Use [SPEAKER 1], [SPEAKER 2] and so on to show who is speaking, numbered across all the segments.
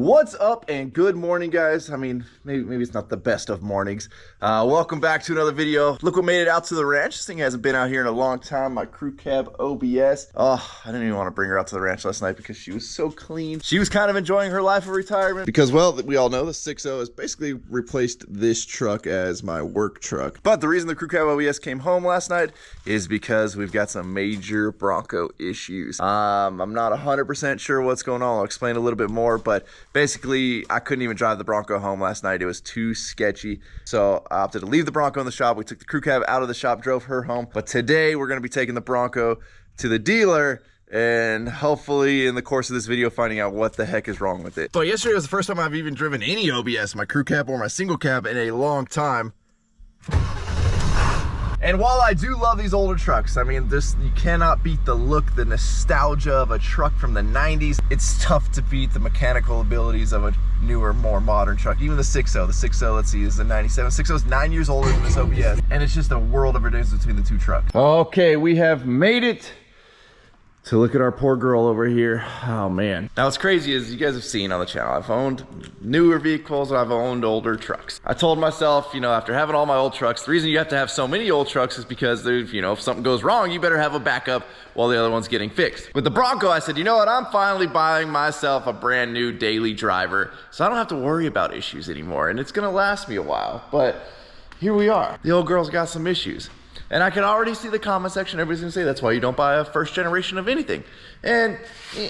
[SPEAKER 1] What's up and good morning, guys. I mean, maybe it's not the best of mornings. Welcome back to another video. Look what made it out to the ranch. This thing hasn't been out here in a long time. My crew cab OBS. Oh, I didn't even want to bring her out to the ranch last night because she was so clean. She was kind of enjoying her life of retirement because, well, we all know the 6.0 has basically replaced this truck as my work truck. But the reason the crew cab OBS came home last night is because we've got some major Bronco issues. I'm not 100% sure what's going on. I'll explain a little bit more, but basically, I couldn't even drive the Bronco home last night. It was too sketchy. So I opted to leave the Bronco in the shop. We took the crew cab out of the shop, drove her home. But today we're going to be taking the Bronco to the dealer and hopefully in the course of this video finding out what the heck is wrong with it. So yesterday was the first time I've even driven any OBS, my crew cab or my single cab, in a long time. And while I do love these older trucks, I mean, you cannot beat the look, the nostalgia of a truck from the 90s. It's tough to beat the mechanical abilities of a newer, more modern truck. Even the 6.0. The 6.0, let's see, is the 97. 6.0 is 9 years older than this OBS. And it's just a world of a difference between the two trucks. Okay, we have made it to look at our poor girl over here. Oh man. Now what's crazy is you guys have seen on the channel, I've owned newer vehicles and I've owned older trucks. I told myself, you know, after having all my old trucks, the reason you have to have so many old trucks is because there's, you know, if something goes wrong, you better have a backup while the other one's getting fixed. With the Bronco, I said, you know what, I'm finally buying myself a brand new daily driver, so I don't have to worry about issues anymore, and it's gonna last me a while, but here we are. The old girl's got some issues. And I can already see the comment section, everybody's gonna say that's why you don't buy a first generation of anything. And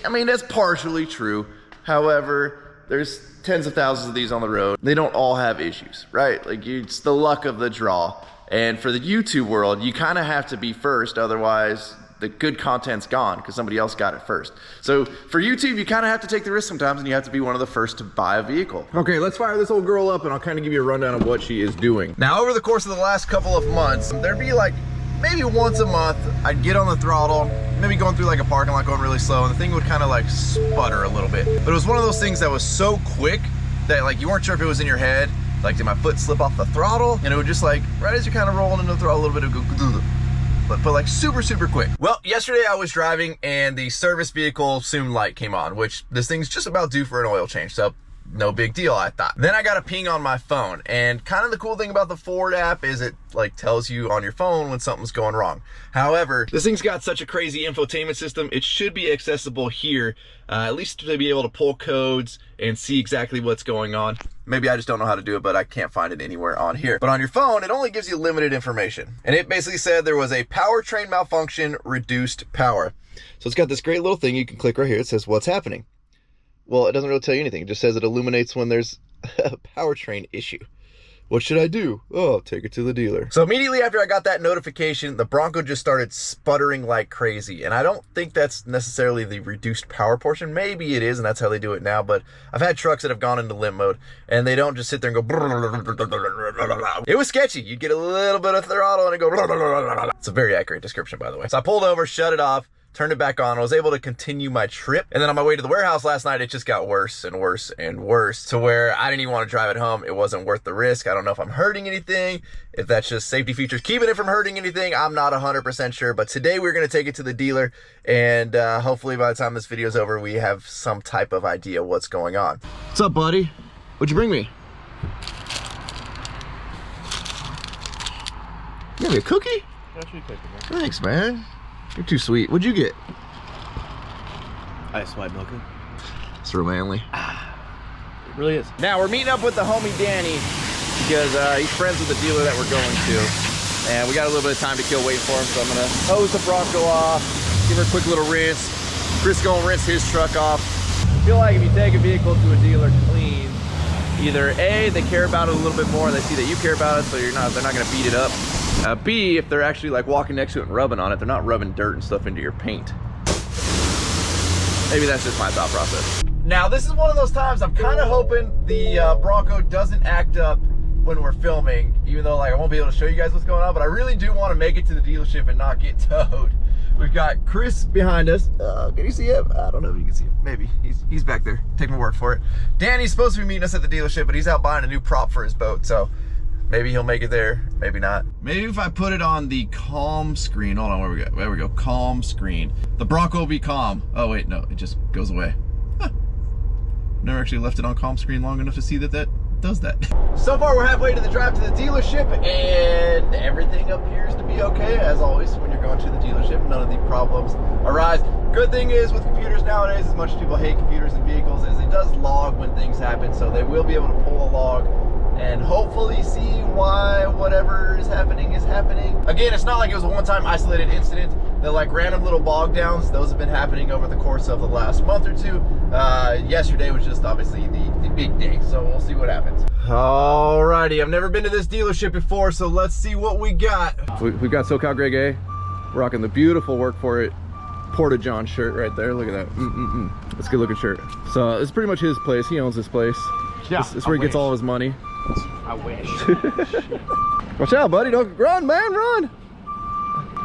[SPEAKER 1] I mean, that's partially true. However, there's tens of thousands of these on the road. They don't all have issues, right? Like it's the luck of the draw. And for the YouTube world, you kind of have to be first, otherwise the good content's gone because somebody else got it first. So for YouTube, you kind of have to take the risk sometimes and you have to be one of the first to buy a vehicle. Okay, let's fire this old girl up and I'll kind of give you a rundown of what she is doing. Now, over the course of the last couple of months, there'd be like maybe once a month, I'd get on the throttle, maybe going through like a parking lot going really slow, and the thing would kind of like sputter a little bit. But it was one of those things that was so quick that like you weren't sure if it was in your head. Like, did my foot slip off the throttle? And it would just like, right as you're kind of rolling into the throttle a little bit, it would go, but like super quick. Well, yesterday I was driving and the service vehicle soon light came on, which this thing's just about due for an oil change, so no big deal, I thought. Then I got a ping on my phone, and kind of the cool thing about the Ford app is it like tells you on your phone when something's going wrong. However, this thing's got such a crazy infotainment system, it should be accessible here, at least to be able to pull codes and see exactly what's going on. Maybe I just don't know how to do it, but I can't find it anywhere on here. But on your phone, it only gives you limited information. And it basically said there was a powertrain malfunction, reduced power. So it's got this great little thing you can click right here. It says, what's happening? Well, it doesn't really tell you anything. It just says it illuminates when there's a powertrain issue. What should I do? Oh, take it to the dealer. So immediately after I got that notification, the Bronco just started sputtering like crazy. And I don't think that's necessarily the reduced power portion. Maybe it is, and that's how they do it now. But I've had trucks that have gone into limp mode, and they don't just sit there and go. It was sketchy. You'd get a little bit of throttle, and it go. It's a very accurate description, by the way. So I pulled over, shut it off, turned it back on. I was able to continue my trip. And then on my way to the warehouse last night, it just got worse and worse and worse to where I didn't even want to drive it home. It wasn't worth the risk. I don't know if I'm hurting anything, if that's just safety features keeping it from hurting anything. I'm not 100% sure. But today we're going to take it to the dealer. And hopefully by the time this video is over, we have some type of idea what's going on. What's up, buddy? What'd you bring me? You got me a cookie? Thanks, man. You're too sweet. What'd you get?
[SPEAKER 2] Ice white milk.
[SPEAKER 1] It's real manly.
[SPEAKER 2] It really is.
[SPEAKER 1] Now we're meeting up with the homie Danny because he's friends with the dealer that we're going to. And we got a little bit of time to kill waiting for him, so I'm gonna hose the Bronco off, give her a quick little rinse. Chris gonna rinse his truck off. I feel like if you take a vehicle to a dealer clean, either A, they care about it a little bit more, they see that you care about it, so they're not gonna beat it up. B, if they're actually like walking next to it and rubbing on it, they're not rubbing dirt and stuff into your paint. Maybe that's just my thought process. Now, this is one of those times I'm kind of hoping the Bronco doesn't act up when we're filming, even though like I won't be able to show you guys what's going on, but I really do want to make it to the dealership and not get towed. We've got Chris behind us. Can you see him? I don't know if you can see him. Maybe. He's back there. Take my word for it. Danny's supposed to be meeting us at the dealership, but he's out buying a new prop for his boat, so maybe he'll make it there, maybe not. Maybe if I put it on the calm screen. Hold on, where we go? There we go, calm screen. The Bronco will be calm. Oh wait, no, it just goes away. Huh. Never actually left it on comp screen long enough to see that does that. So far we're halfway to the drive to the dealership and everything appears to be okay. As always, when you're going to the dealership, none of the problems arise. Good thing is with computers nowadays, as much as people hate computers and vehicles, is it does log when things happen. So they will be able to pull a log and hopefully see why whatever is happening is happening. Again, it's not like it was a one-time isolated incident. The like random little bog downs, those have been happening over the course of the last month or two. Yesterday was just obviously the big day, so we'll see what happens. Alrighty, I've never been to this dealership before, so let's see what we got. We've got SoCal Greg A, rocking the beautiful Work For It Porta-John shirt right there. Look at that. That's a good looking shirt. So it's pretty much his place. He owns this place. Yeah, this is where he gets all of his money.
[SPEAKER 2] I wish.
[SPEAKER 1] Watch out, buddy. Don't run, man, run.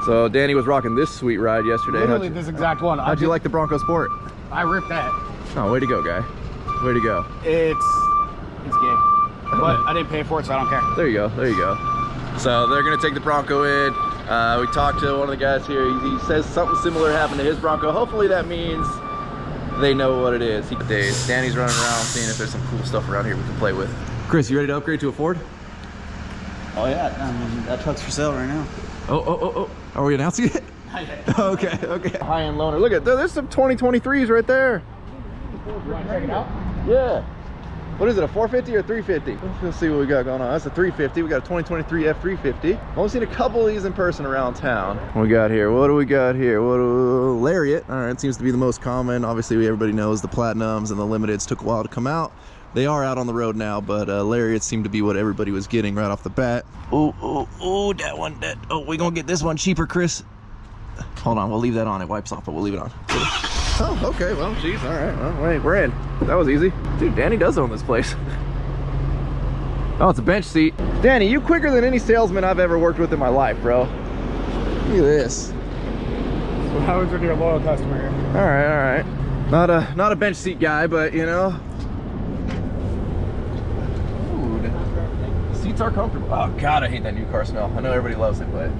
[SPEAKER 1] So Danny was rocking this sweet ride yesterday.
[SPEAKER 2] Literally this exact one.
[SPEAKER 1] How'd you like the Bronco Sport?
[SPEAKER 2] I ripped that.
[SPEAKER 1] Oh, way to go, guy. Way to go.
[SPEAKER 2] It's gay. But I didn't pay for it, so I don't care.
[SPEAKER 1] There you go. There you go. So they're going to take the Bronco in. We talked to one of the guys here. He says something similar happened to his Bronco. Hopefully that means they know what it is. Danny's running around seeing if there's some cool stuff around here we can play with. Chris, you ready to upgrade to a Ford?
[SPEAKER 3] Oh yeah, I mean, that truck's for sale right now.
[SPEAKER 1] Oh. Are we announcing it?
[SPEAKER 3] Not yet.
[SPEAKER 1] Okay. High-end loaner. Look at, there's some 2023s right there.
[SPEAKER 2] You want to check it out?
[SPEAKER 1] Yeah. What is it, a 450 or 350? Let's see what we got going on. That's a 350. We got a 2023 F350. Only seen a couple of these in person around town. What we got here? What do we got here? Lariat. All right, seems to be the most common. Obviously, everybody knows the Platinums and the Limiteds took a while to come out. They are out on the road now, but Lariats seem to be what everybody was getting right off the bat. Oh, that one. Oh, we gonna get this one cheaper, Chris. Hold on, we'll leave that on. It wipes off, but we'll leave it on. Oh, okay, well, geez, all right. Well, wait, we're in. That was easy. Dude, Danny does own this place. Oh, it's a bench seat. Danny, you quicker than any salesman I've ever worked with in my life, bro. Look at this.
[SPEAKER 2] So how is your loyal customer here?
[SPEAKER 1] All right. Not a bench seat guy, but you know. Seats are comfortable. Oh God, I hate that new car smell. I know everybody loves it, but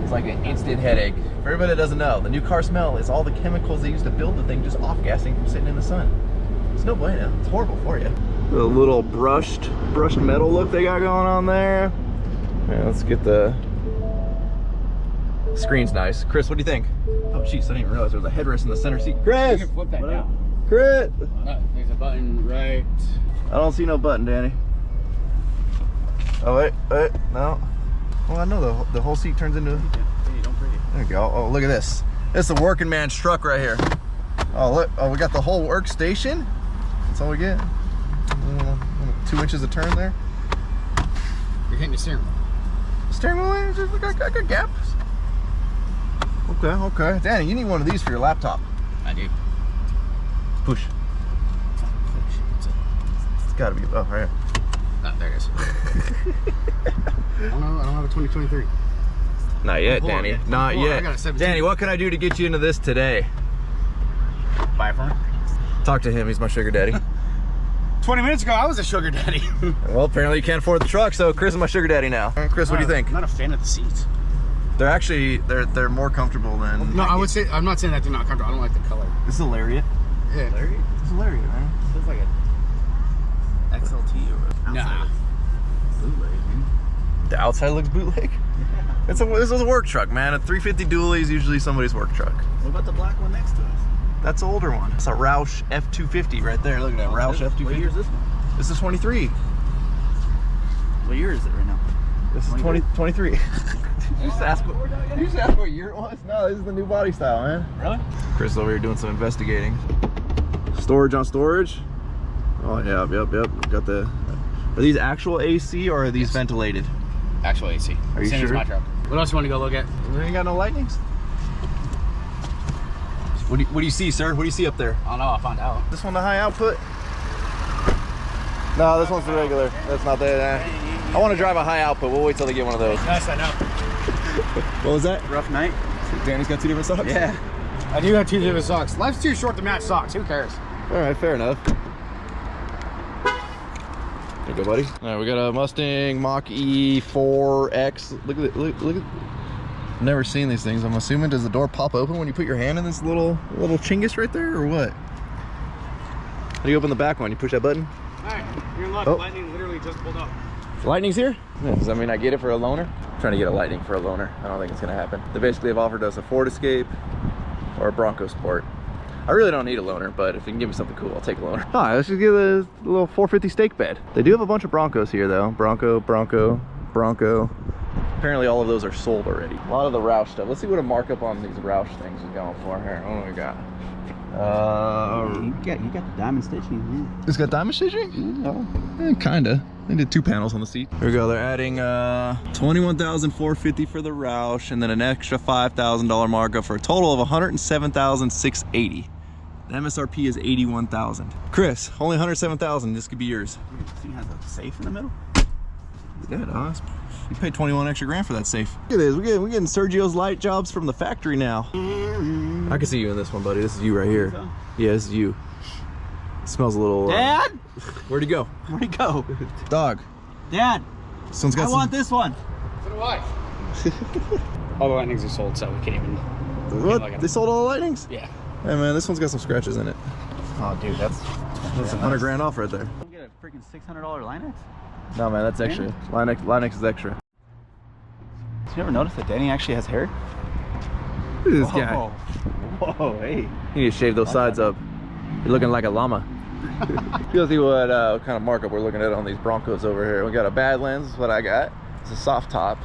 [SPEAKER 1] it's like an instant headache. For everybody that doesn't know, the new car smell is all the chemicals they use to build the thing just off-gassing from sitting in the sun. It's no bueno. It's horrible for you. The little brushed metal look they got going on there. Yeah, let's get the screen's nice. Chris, what do you think? Oh jeez, I didn't even realize there was a headrest in the center seat. Chris!
[SPEAKER 2] You can flip that down.
[SPEAKER 1] Chris!
[SPEAKER 2] There's a button right.
[SPEAKER 1] I don't see no button, Danny. Oh wait, no. Well, I know the whole seat turns into. There you go. Oh, look at this. This is a working man's truck right here. Oh look. Oh, we got the whole workstation. That's all we get. 2 inches of turn there.
[SPEAKER 2] You're hitting the steering wheel.
[SPEAKER 1] Steering wheel, just got gaps. Okay. Danny, you need one of these for your laptop.
[SPEAKER 2] I do.
[SPEAKER 1] Push. It's got to be. Oh, right.
[SPEAKER 2] Oh, there it is. I don't have a 2023.
[SPEAKER 1] Not yet, Danny.
[SPEAKER 2] Yet.
[SPEAKER 1] Not yet.
[SPEAKER 2] I got a 17.
[SPEAKER 1] Danny, what can I do to get you into this today?
[SPEAKER 2] Buy it for me.
[SPEAKER 1] Talk to him. He's my sugar daddy.
[SPEAKER 2] 20 minutes ago, I was a sugar daddy.
[SPEAKER 1] Well, apparently you can't afford the truck, so Chris is my sugar daddy now. Chris, what do you think?
[SPEAKER 2] I'm not a fan of the seats.
[SPEAKER 1] They're actually they're more comfortable than.
[SPEAKER 2] No, I would say I'm not saying that they're not comfortable. I don't like the color.
[SPEAKER 1] This is a Lariat.
[SPEAKER 2] Yeah.
[SPEAKER 3] Larry?
[SPEAKER 1] This is a Lariat, man.
[SPEAKER 3] Feels like a XLT or a
[SPEAKER 2] Nah.
[SPEAKER 3] bootleg, man.
[SPEAKER 1] The outside looks bootleg. This is a work truck, man. A 350 dually is usually somebody's work truck.
[SPEAKER 3] What about the black one next to us?
[SPEAKER 1] That's the older one. It's a Roush F250 right there. Look at that Roush F250.
[SPEAKER 3] What year is this one?
[SPEAKER 1] This is 23.
[SPEAKER 3] What year is it right now?
[SPEAKER 1] This is 23. Did you just ask what year it was? No, this is the new body style, man.
[SPEAKER 2] Really?
[SPEAKER 1] Chris is over here doing some investigating. Storage on storage. Oh yeah, yep. Got the. Are these actual AC or are these ventilated?
[SPEAKER 2] Actual AC.
[SPEAKER 1] Are you
[SPEAKER 2] Same
[SPEAKER 1] sure?
[SPEAKER 2] as my truck. What else you want to go look at?
[SPEAKER 1] We ain't got no lightnings. What do you see, sir? What do you see up there?
[SPEAKER 2] I don't know. I'll find out.
[SPEAKER 1] This one the high output? No, this one's the regular. That's not that. I want to drive a high output. We'll wait till they get one of those.
[SPEAKER 2] Yes, I know.
[SPEAKER 1] What was that?
[SPEAKER 3] Rough night?
[SPEAKER 1] Danny's got 2 different socks?
[SPEAKER 3] Yeah.
[SPEAKER 2] I do have 2 different socks. Life's too short to match socks. Who cares?
[SPEAKER 1] All right, fair enough. There you go, buddy. All right, we got a Mustang Mach-E 4X. Look at it. Look at. Never seen these things. I'm assuming, does the door pop open when you put your hand in this little chingus right there, or what? How do you open the back one? You push that button?
[SPEAKER 2] Alright, you're in luck.
[SPEAKER 1] Oh.
[SPEAKER 2] Lightning literally just pulled up.
[SPEAKER 1] Lightning's here? Yeah, I mean, I get it for a loaner. I'm trying to get a Lightning for a loaner. I don't think it's gonna happen. They basically have offered us a Ford Escape or a Bronco Sport. I really don't need a loaner, but if you can give me something cool, I'll take a loaner. All right, let's just get a little 450 stake bed. They do have a bunch of Broncos here though. Bronco, Bronco, Bronco. Apparently all of those are sold already. A lot of the Roush stuff. Let's see what a markup on these Roush things is going for here. What do we got?
[SPEAKER 3] You got the diamond stitching.
[SPEAKER 1] It's got diamond stitching?
[SPEAKER 3] Yeah.
[SPEAKER 1] Kinda. They did 2 panels on the seat. Here we go. They're adding $21,450 for the Roush, and then an extra $5,000 markup for a total of $107,680. The MSRP is $81,000. Chris, only $107,000. This could be yours.
[SPEAKER 3] See, it has a safe in the middle.
[SPEAKER 1] Yeah, no, you paid 21 extra grand for that safe. Look at this. We're getting Sergio's light jobs from the factory now. I can see you in this one, buddy. This is you right here. So? Yeah, this is you. It smells a little.
[SPEAKER 3] Dad?
[SPEAKER 1] Where'd he go?
[SPEAKER 3] Where'd he go?
[SPEAKER 1] Dog.
[SPEAKER 3] Dad.
[SPEAKER 1] Someone's got
[SPEAKER 3] I want this one.
[SPEAKER 2] So do I. All the Lightnings are sold, so we can't even.
[SPEAKER 1] What? They sold all the Lightnings?
[SPEAKER 2] Yeah.
[SPEAKER 1] Hey man, this one's got some scratches in it.
[SPEAKER 3] Oh, dude, that's
[SPEAKER 1] 100 grand off right there.
[SPEAKER 3] Don't get a freaking $600 Linex.
[SPEAKER 1] No man, that's extra. Linex is extra.
[SPEAKER 3] Did you ever notice that Danny actually has hair?
[SPEAKER 1] Look at this guy.
[SPEAKER 3] Whoa, hey.
[SPEAKER 1] You need to shave those sides up. You're looking like a llama. You'll see what kind of markup we're looking at on these Broncos over here. We got a Badlands, is what I got. It's a soft top.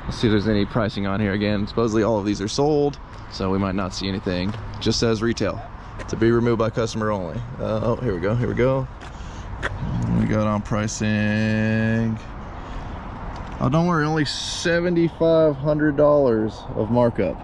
[SPEAKER 1] Let's see if there's any pricing on here. Again, supposedly all of these are sold, so we might not see anything. Just says retail. To be removed by customer only. Oh, here we go, here we go. We got on pricing. Oh, don't worry, only $7,500 of markup.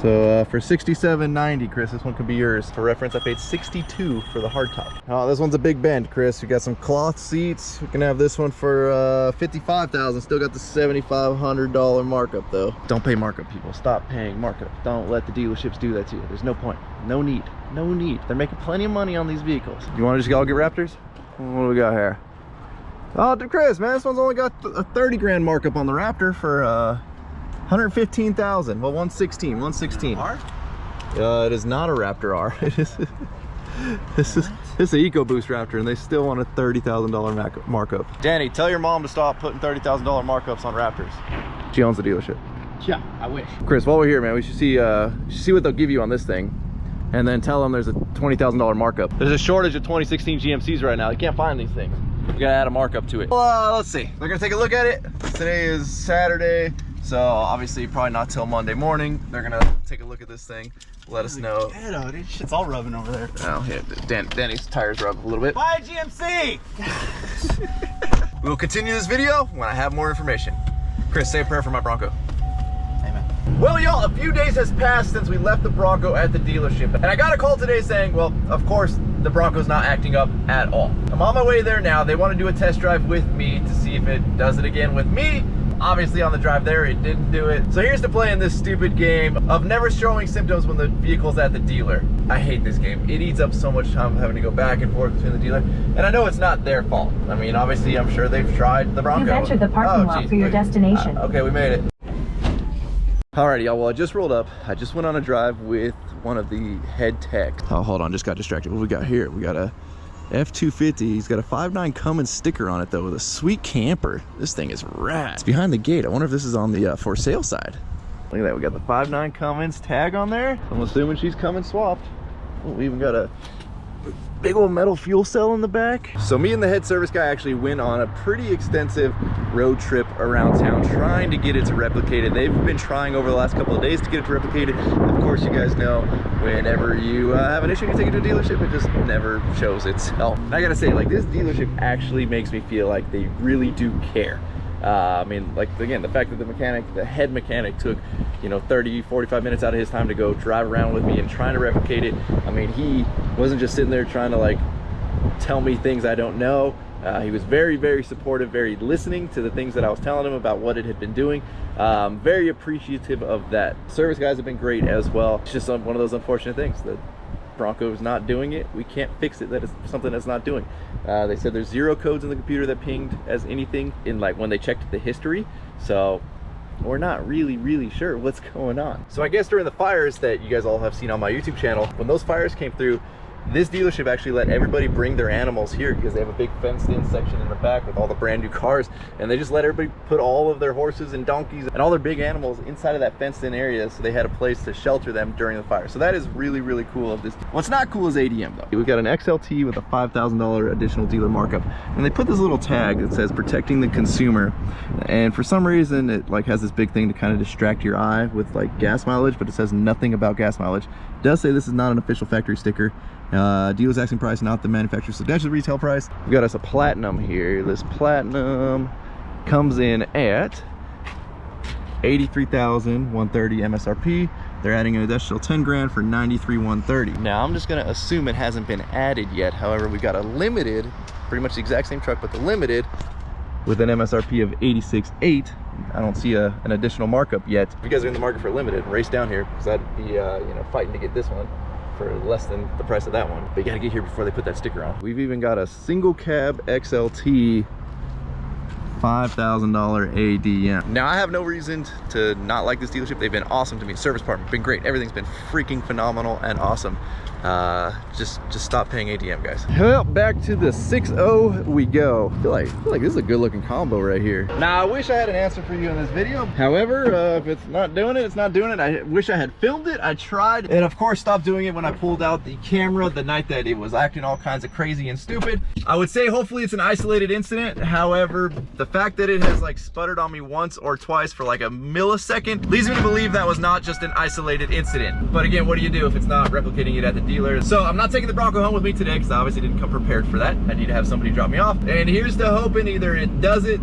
[SPEAKER 1] So for $67.90, Chris, this one could be yours. For reference, I paid $62 for the hardtop. Oh, this one's a big bend, Chris. We got some cloth seats. We can have this one for $55,000. Still got the $7,500 markup though. Don't pay markup, people. Stop paying markup. Don't let the dealerships do that to you. There's no point. No need. No need. They're making plenty of money on these vehicles. You want to just all get Raptors? What do we got here? Oh, Chris, man, this one's only got a 30 grand markup on the Raptor for 115,000. Well, 116.
[SPEAKER 3] R?
[SPEAKER 1] It is not a Raptor R. It is. This is an EcoBoost Raptor, and they still want a $30,000 markup. Danny, tell your mom to stop putting $30,000 markups on Raptors. She owns the dealership.
[SPEAKER 2] Yeah, I wish.
[SPEAKER 1] Chris, while we're here, man, we should see what they'll give you on this thing, and then tell them there's a $20,000 markup. There's a shortage of 2016 GMCs right now. You can't find these things. We gotta add a markup to it. Well, let's see. They're gonna take a look at it. Today is Saturday. So obviously probably not till Monday morning. They're gonna take a look at this thing, let us know.
[SPEAKER 3] Yeah, dude, shit's all rubbing over there.
[SPEAKER 1] Oh yeah, Danny's tires rub a little bit.
[SPEAKER 3] Buy a GMC!
[SPEAKER 1] We'll continue this video when I have more information. Chris, say a prayer for my Bronco.
[SPEAKER 3] Amen.
[SPEAKER 1] Well, y'all, a few days has passed since we left the Bronco at the dealership. And I got a call today saying, well, of course, the Bronco's not acting up at all. I'm on my way there now. They want to do a test drive with me to see if it does it again with me. Obviously on the drive there, it didn't do it. So here's to playing this stupid game of never showing symptoms when the vehicle's at the dealer. I hate this game. It eats up so much time having to go back and forth between the dealer. And I know it's not their fault. I mean, obviously, I'm sure they've tried the Bronco.
[SPEAKER 4] You've entered the parking lot for your destination.
[SPEAKER 1] Okay, we made it. Alrighty, y'all, well, I just rolled up. I just went on a drive with one of the head techs. Oh, hold on, just got distracted. What we got here? We got a F250. He's got a 5.9 Cummins sticker on it though, with a sweet camper. This thing is rad. It's behind the gate. I wonder if this is on the for sale side. Look at that, we got the 5.9 Cummins tag on there. I'm assuming she's coming swapped. Oh, we even got a big old metal fuel cell in the back. So me and the head service guy actually went on a pretty extensive road trip around town trying to get it to replicated. They've been trying over the last couple of days to get it to replicated. Of course, you guys know whenever you have an issue, you take it to a dealership, it just never shows itself. And I gotta say, like, this dealership actually makes me feel like they really do care. I mean, like, again, the fact that the head mechanic took, you know, 30-45 minutes out of his time to go drive around with me and trying to replicate it. I mean, he wasn't just sitting there trying to, like, tell me things I don't know. He was very, very supportive, very listening to the things that I was telling him about what it had been doing. Very appreciative of that. Service guys have been great as well. It's just one of those unfortunate things that Bronco is not doing it. We can't fix it. That is something that's not doing. They said there's 0 codes in the computer that pinged as anything in, like, when they checked the history. So we're not really sure what's going on. So I guess during the fires that you guys all have seen on my YouTube channel, when those fires came through, This dealership actually let everybody bring their animals here because they have a big fenced-in section in the back with all the brand new cars, and they just let everybody put all of their horses and donkeys and all their big animals inside of that fenced-in area, so they had a place to shelter them during the fire. So that is really, really cool of this. What's not cool is ADM though. We've got an XLT with a $5,000 additional dealer markup, and they put this little tag that says protecting the consumer, and for some reason it like has this big thing to kind of distract your eye with like gas mileage, but it says nothing about gas mileage. It does say this is not an official factory sticker. Dealer's asking price, not the manufacturer's suggested retail price. We got us a platinum here. This platinum comes in at $83,130 MSRP. They're adding an additional 10 grand for $93,130. Now I'm just gonna assume it hasn't been added yet. However, we got a limited, pretty much the exact same truck, but the limited with an MSRP of $86,800. I don't see an additional markup yet. If you guys are in the market for a limited, race down here, because I'd be you know, fighting to get this one for less than the price of that one. But you gotta get here before they put that sticker on. We've even got a single cab XLT $5,000 ADM. Now I have no reason to not like this dealership. They've been awesome to me. Service department been great. Everything's been freaking phenomenal and awesome. Just stop paying ADM, guys. Well, back to the 6.0 we go. I feel like this is a good looking combo right here. Now I wish I had an answer for you in this video. However, if it's not doing it, it's not doing it. I wish I had filmed it. I tried, and of course stopped doing it when I pulled out the camera the night that it was acting all kinds of crazy and stupid. I would say hopefully it's an isolated incident. However, the fact that it has like sputtered on me once or twice for like a millisecond leads me to believe that was not just an isolated incident. But again, what do you do if it's not replicating it at the dealer? So I'm not taking the Bronco home with me today because I obviously didn't come prepared for that. I need to have somebody drop me off. And here's to hoping either it does it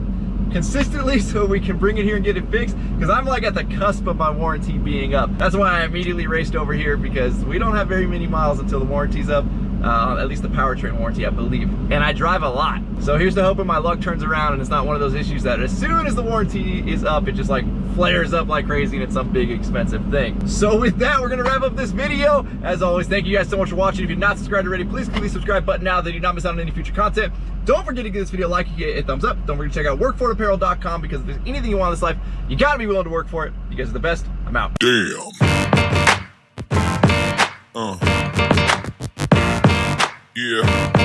[SPEAKER 1] consistently so we can bring it here and get it fixed, because I'm like at the cusp of my warranty being up. That's why I immediately raced over here, because we don't have very many miles until the warranty's up. At least the powertrain warranty, I believe. And I drive a lot. So here's to hoping my luck turns around and it's not one of those issues that as soon as the warranty is up, it just like flares up like crazy and it's some big expensive thing. So with that, we're gonna wrap up this video. As always, thank you guys so much for watching. If you're not subscribed already, please click the subscribe button now that you do not miss out on any future content. Don't forget to give this video a like, a thumbs up. Don't forget to check out workforapparel.com, because if there's anything you want in this life, you gotta be willing to work for it. You guys are the best. I'm out.
[SPEAKER 5] Damn. Yeah.